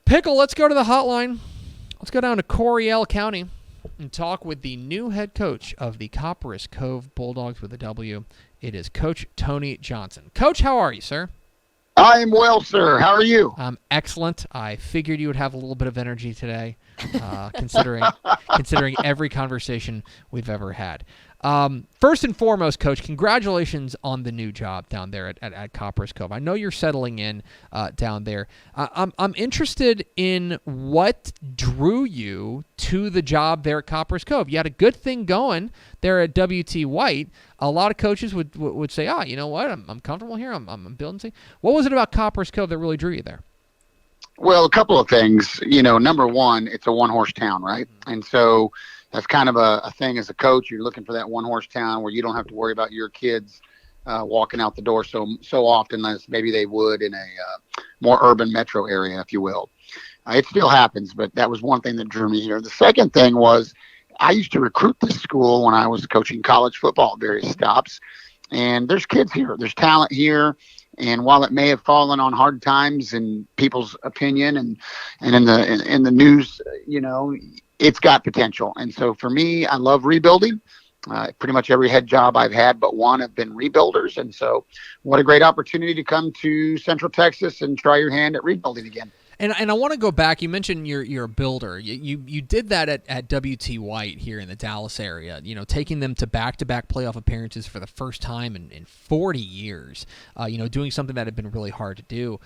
Pickle, let's go to the hotline. Let's go down to Coryell County and talk with the new head coach of the Copperas Cove Bulldogs with a W. It is Coach Tony Johnson. Coach, how are you, sir? I am well, sir. How are you? I'm excellent. I figured you would have a little bit of energy today, considering every conversation we've ever had. First and foremost, Coach, congratulations on the new job down there at Copperas Cove. I know you're settling in down there. I'm interested in what drew you to the job there at Copperas Cove. You had a good thing going there at WT White. A lot of coaches would say, you know what, I'm comfortable here. I'm building things. What was it about Copperas Cove that really drew you there? Well, a couple of things. Number one, it's a one-horse town, right? Mm-hmm. And so that's kind of a thing as a coach. You're looking for that one-horse town where you don't have to worry about your kids walking out the door so often as maybe they would in a more urban metro area, if you will. It still happens, but that was one thing that drew me here. The second thing was I used to recruit this school when I was coaching college football at various stops. And there's kids here. There's talent here. And while it may have fallen on hard times in people's opinion and in the news, it's got potential. And so for me, I love rebuilding. Pretty much every head job I've had but one have been rebuilders. And so what a great opportunity to come to Central Texas and try your hand at rebuilding again. And I want to go back. You mentioned you're a builder. You did that at WT White here in the Dallas area, taking them to back-to-back playoff appearances for the first time in 40 years, doing something that had been really hard to do.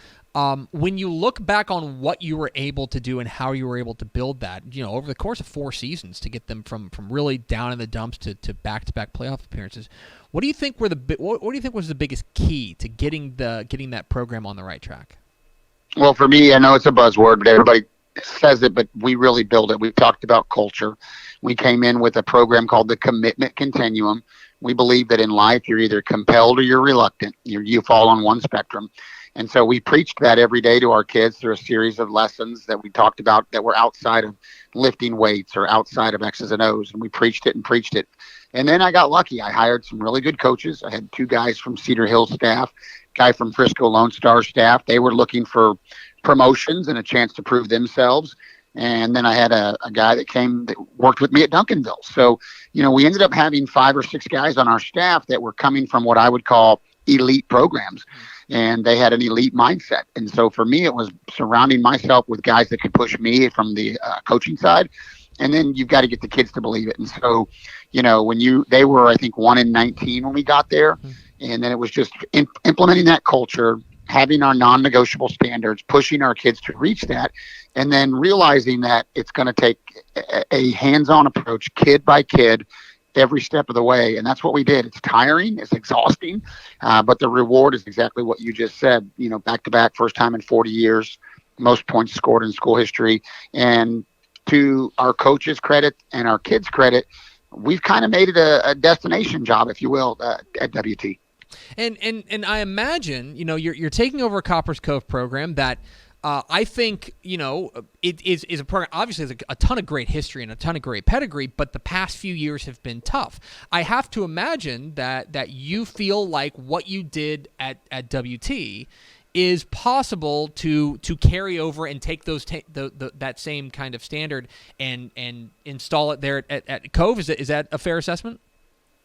When you look back on what you were able to do and how you were able to build that, over the course of 4 seasons to get them from really down in the dumps to back-to-back playoff appearances, what do you think was the biggest key to getting that program on the right track? Well, for me, I know it's a buzzword, but everybody says it, but we really build it. We talked about culture. We came in with a program called the Commitment Continuum. We believe that in life, you're either compelled or you're reluctant. You fall on one spectrum. And so we preached that every day to our kids through a series of lessons that we talked about that were outside of lifting weights or outside of X's and O's. And we preached it and preached it. And then I got lucky. I hired some really good coaches. I had 2 guys from Cedar Hill staff, guy from Frisco Lone Star staff. They were looking for promotions and a chance to prove themselves. And then I had a guy that worked with me at Duncanville. So, we ended up having 5 or 6 guys on our staff that were coming from what I would call elite programs. And they had an elite mindset. And so for me, it was surrounding myself with guys that could push me from the coaching side. And then you've got to get the kids to believe it. And so, they were, I think, 1-19 when we got there. And then it was just implementing that culture, having our non-negotiable standards, pushing our kids to reach that, and then realizing that it's going to take a hands-on approach, kid by kid, every step of the way. And that's what we did. It's tiring. It's exhausting. But the reward is exactly what you just said, back-to-back, first time in 40 years, most points scored in school history. And to our coaches' credit and our kids' credit, we've kind of made it a destination job, if you will, at WT. And I imagine, you're taking over a Copperas Cove program that I think, it is a program, obviously has a ton of great history and a ton of great pedigree, but the past few years have been tough. I have to imagine that you feel like what you did at WT is possible to carry over and take that same kind of standard and install it there at Cove. Is that a fair assessment?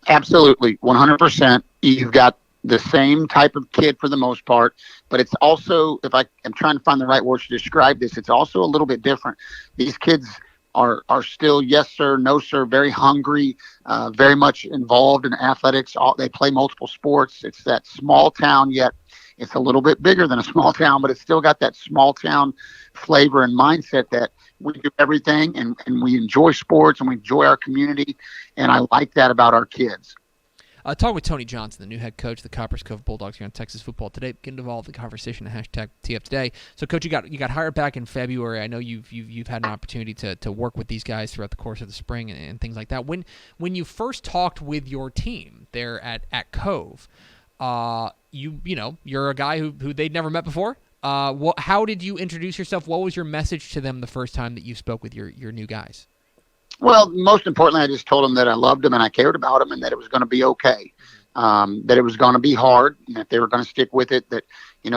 Absolutely, 100%. You've got the same type of kid for the most part, but it's also, if I'm trying to find the right words to describe this, it's also a little bit different. These kids are still yes sir, no sir, very hungry, very much involved in athletics. They play multiple sports. It's that small town, yet it's a little bit bigger than a small town, but it's still got that small town flavor and mindset that we do everything and we enjoy sports and we enjoy our community. And I like that about our kids. Talk with Tony Johnson, the new head coach of the Copperas Cove Bulldogs here on Texas Football Today. Get involved in the conversation at #TFToday. So, Coach, you got hired back in February. I know you've had an opportunity to work with these guys throughout the course of the spring and things like that. When you first talked with your team there at Cove, you're a guy who they'd never met before. How did you introduce yourself? What was your message to them the first time that you spoke with your new guys? Well, most importantly, I just told them that I loved them and I cared about them and that it was going to be okay, that it was going to be hard and that they were going to stick with it, that,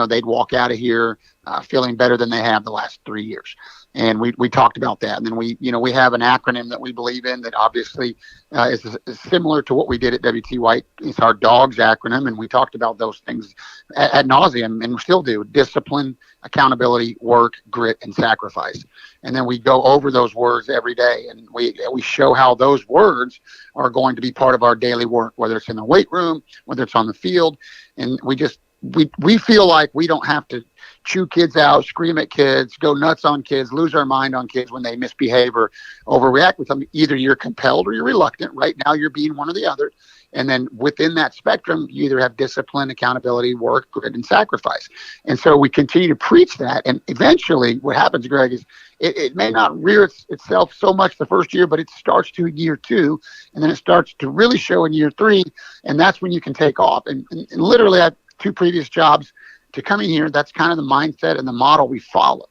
they'd walk out of here feeling better than they have the last 3 years. And we talked about that. And then we have an acronym that we believe in that obviously is similar to what we did at WT White. It's our DOGS acronym. And we talked about those things ad nauseum, and we still do: discipline, accountability, work, grit, and sacrifice. And then we go over those words every day, and we show how those words are going to be part of our daily work, whether it's in the weight room, whether it's on the field. And we feel like we don't have to chew kids out, scream at kids, go nuts on kids, lose our mind on kids when they misbehave or overreact with them. Either you're compelled or you're reluctant. Right now, you're being one or the other. And then within that spectrum, you either have discipline, accountability, work, grit, and sacrifice. And so we continue to preach that. And eventually what happens, Greg, is it may not rear itself so much the first year, but it starts to year 2. And then it starts to really show in year 3. And that's when you can take off. And literally, I have 2 previous jobs to coming here. That's kind of the mindset and the model we followed.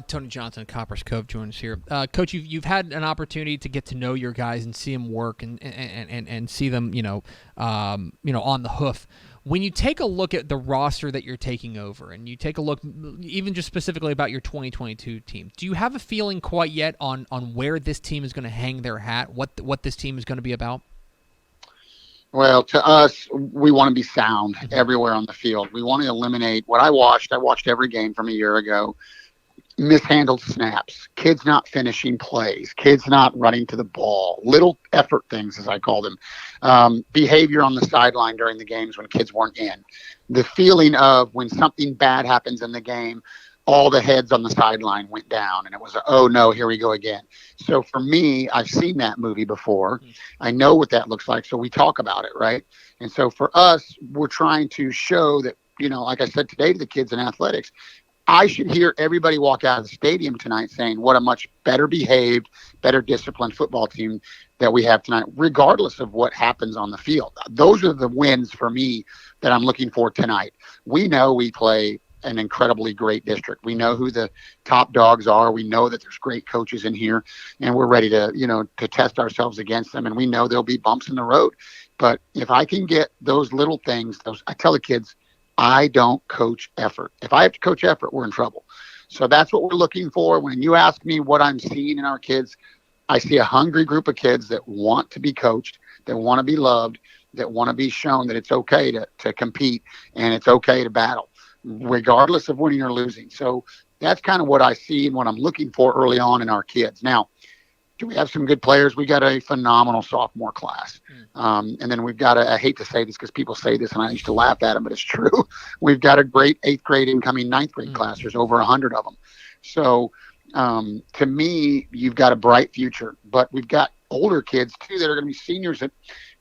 Tony Johnson, Copperas Cove, joins us here. Coach, you've had an opportunity to get to know your guys and see them work and see them, on the hoof. When you take a look at the roster that you're taking over, and you take a look even just specifically about your 2022 team, do you have a feeling quite yet on where this team is going to hang their hat, what this team is going to be about? Well, to us, we want to be sound everywhere on the field. We want to eliminate what I watched. I watched every game from a year ago. Mishandled snaps, kids not finishing plays, kids not running to the ball, little effort things, as I call them, behavior on the sideline during the games when kids weren't in, the feeling of when something bad happens in the game, all the heads on the sideline went down, and it was, oh no, here we go again. So for me, I've seen that movie before. I know what that looks like, so we talk about it, right? And so for us, we're trying to show that, like I said today to the kids in athletics, I should hear everybody walk out of the stadium tonight saying what a much better behaved, better disciplined football team that we have tonight, regardless of what happens on the field. Those are the wins for me that I'm looking for tonight. We know we play an incredibly great district. We know who the top dogs are. We know that there's great coaches in here, and we're ready to, to test ourselves against them. And we know there'll be bumps in the road. But if I can get those little things, I tell the kids, I don't coach effort. If I have to coach effort, we're in trouble. So that's what we're looking for. When you ask me what I'm seeing in our kids, I see a hungry group of kids that want to be coached, that want to be loved, that want to be shown that it's okay to compete and it's okay to battle, regardless of winning or losing. So that's kind of what I see and what I'm looking for early on in our kids. Now, do we have some good players? We got a phenomenal sophomore class. And then we've got I hate to say this because people say this and I used to laugh at them, but it's true. We've got a great 8th grade incoming 9th grade class. There's over 100 of them. So to me, you've got a bright future, but we've got older kids too that are going to be seniors that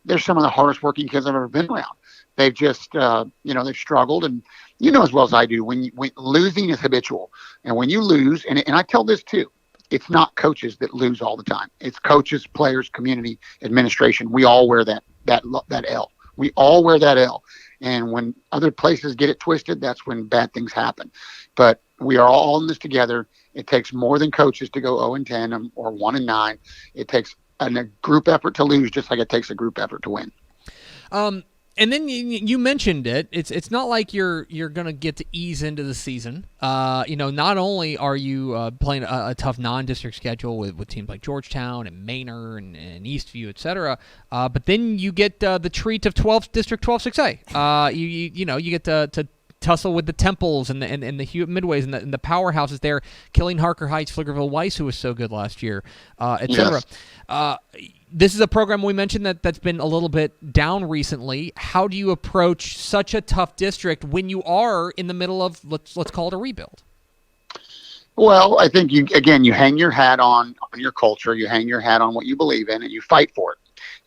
they're some of the hardest working kids I've ever been around. They've just, they've struggled. And as well as I do, when losing is habitual. And when you lose, and I tell this too, it's not coaches that lose all the time. It's coaches, players, community, administration. We all wear that L. We all wear that L. And when other places get it twisted, that's when bad things happen. But we are all in this together. It takes more than coaches to go 0-10 or 1-9. It takes a group effort to lose, just like it takes a group effort to win. And then you mentioned it. It's not like you're going to get to ease into the season. Not only are you playing a tough non-district schedule with teams like Georgetown and Manor and Eastview, et cetera, but then you get the treat of District 12 6A. You get to tussle with the Temples and the Hewitt Midways and the powerhouses there, killing Harker Heights, Pflugerville Weiss, who was so good last year, et cetera. Yes. This is a program we mentioned that's been a little bit down recently. How do you approach such a tough district when you are in the middle of, let's call it a rebuild? Well, I think you hang your hat on your culture, you hang your hat on what you believe in, and you fight for it.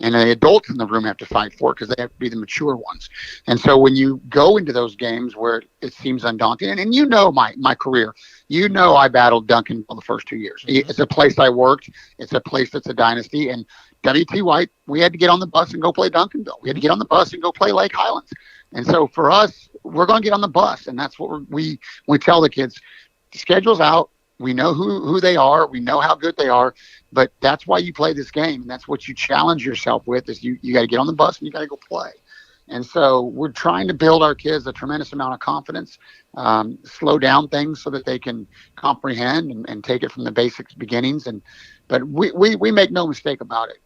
And the adults in the room have to fight for it because they have to be the mature ones. And so when you go into those games where it seems undaunting, and my career, I battled Duncanville the first 2 years. Mm-hmm. It's a place I worked. It's a place that's a dynasty. And WT White, we had to get on the bus and go play Duncanville. We had to get on the bus and go play Lake Highlands. And so for us, we're going to get on the bus. And that's what we tell the kids. The schedule's out. We know who they are. We know how good they are. But that's why you play this game. And that's what you challenge yourself with is you got to get on the bus and you got to go play. And so we're trying to build our kids a tremendous amount of confidence, slow down things so that they can comprehend and take it from the basics beginnings. But we make no mistake about it.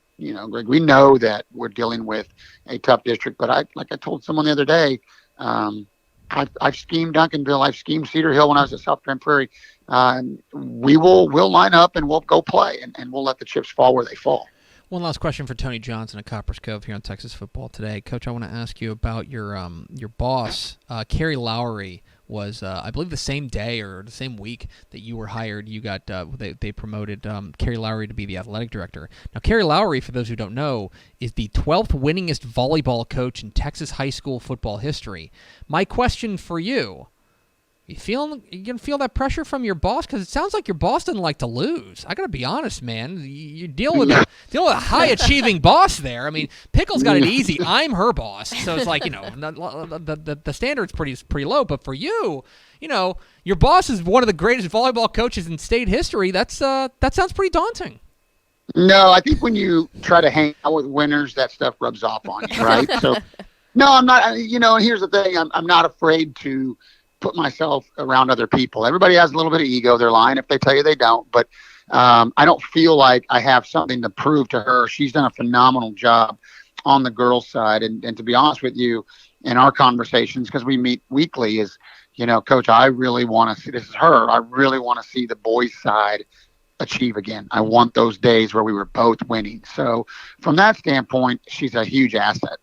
Greg, we know that we're dealing with a tough district, but like I told someone the other day, I've schemed Duncanville. I've schemed Cedar Hill when I was at South Grand Prairie. We'll line up and we'll go play, and we'll let the chips fall where they fall. One last question for Tony Johnson at Copperas Cove here on Texas Football Today. Coach, I want to ask you about your boss, Carrie Lowry, was, I believe, the same day or the same week that you were hired. You got they promoted Carrie Lowry to be the athletic director. Now, Carrie Lowry, for those who don't know, is the 12th winningest volleyball coach in Texas high school football history. My question for you: you gonna feel that pressure from your boss? Because it sounds like your boss doesn't like to lose. I gotta be honest, man. You deal with a high achieving boss there. I mean, Pickle's got it easy. I'm her boss, so it's like the standard's pretty low. But for you, your boss is one of the greatest volleyball coaches in state history. That sounds pretty daunting. No, I think when you try to hang out with winners, that stuff rubs off on you, right? So, no, I'm not. And here's the thing: I'm not afraid to put myself around other people. Everybody has a little bit of ego. They're lying if they tell you they don't. But I don't feel like I have something to prove to her. She's done a phenomenal job on the girls' side. And to be honest with you, in our conversations, because we meet weekly, is, Coach, I really want to see, this is her, I really want to see the boys' side achieve again. I want those days where we were both winning. So from that standpoint, she's a huge asset.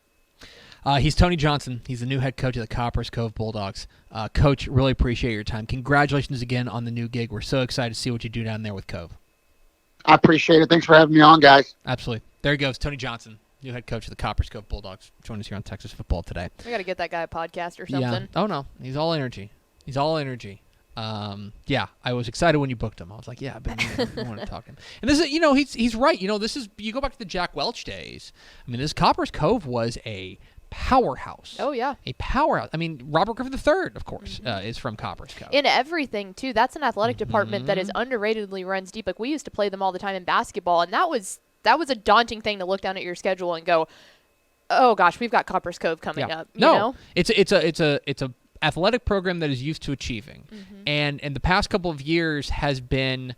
He's Tony Johnson. He's the new head coach of the Copperas Cove Bulldogs. Coach, really appreciate your time. Congratulations again on the new gig. We're so excited to see what you do down there with Cove. I appreciate it. Thanks for having me on, guys. Absolutely. There he goes, Tony Johnson, new head coach of the Copperas Cove Bulldogs. Join us here on Texas Football Today. We got to get that guy a podcast or something. Yeah. Oh, no. He's all energy. Yeah, I was excited when you booked him. I was like, yeah, I want to talk to him. And this is, he's right. This is, you go back to the Jack Welch days. I mean, this Copperas Cove was a powerhouse. Oh, yeah. A powerhouse. I mean, Robert Griffin III, of course, is from Copperas Cove. In everything, too. That's an athletic department that is underratedly runs deep. Like, we used to play them all the time in basketball, and that was a daunting thing to look down at your schedule and go, oh, gosh, we've got Copperas Cove coming up. You know? It's a athletic program that is used to achieving. And the past couple of years has been,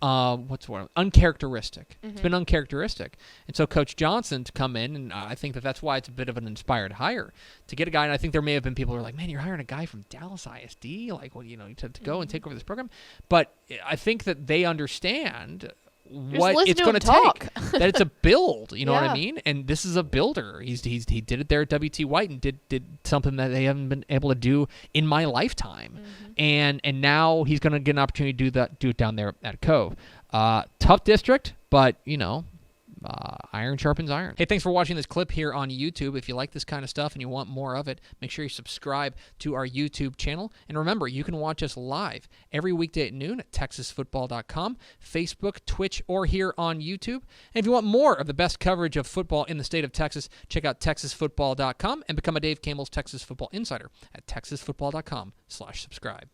what's the word? Uncharacteristic. It's been uncharacteristic. And so Coach Johnson to come in, and I think that's why it's a bit of an inspired hire to get a guy. And I think there may have been people who are like, man, you're hiring a guy from Dallas ISD, like, well, to go and take over this program. But I think that they understand what it's going to take. That it's a build, you know what I mean? And this is a builder. He did it there at WT White and did something that they haven't been able to do in my lifetime. And now he's going to get an opportunity to do it down there at Cove. Tough district, but iron sharpens iron. Hey, thanks for watching this clip here on YouTube. If you like this kind of stuff and you want more of it, make sure you subscribe to our YouTube channel. And remember, you can watch us live every weekday at noon at TexasFootball.com, Facebook, Twitch, or here on YouTube. And if you want more of the best coverage of football in the state of Texas, check out TexasFootball.com and become a Dave Campbell's Texas Football Insider at TexasFootball.com/subscribe.